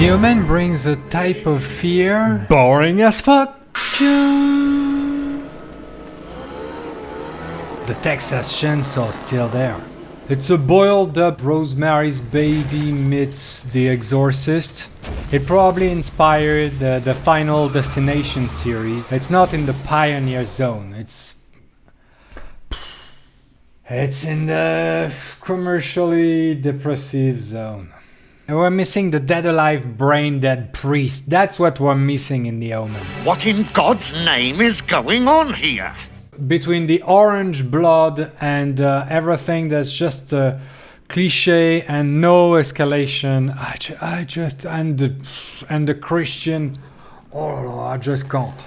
The Omen brings a type of fear boring as fuck. The Texas Chainsaw still there. It's a boiled up Rosemary's Baby meets The Exorcist. It probably inspired the Final Destination series. It's not in the Pioneer Zone. It's in the commercially depressive zone. And we're missing the dead alive brain dead priest. That's what we're missing in the Omen. What in God's name is going on here? Between the orange blood and everything that's just cliche and no escalation, I just and the Christian, oh, I just can't.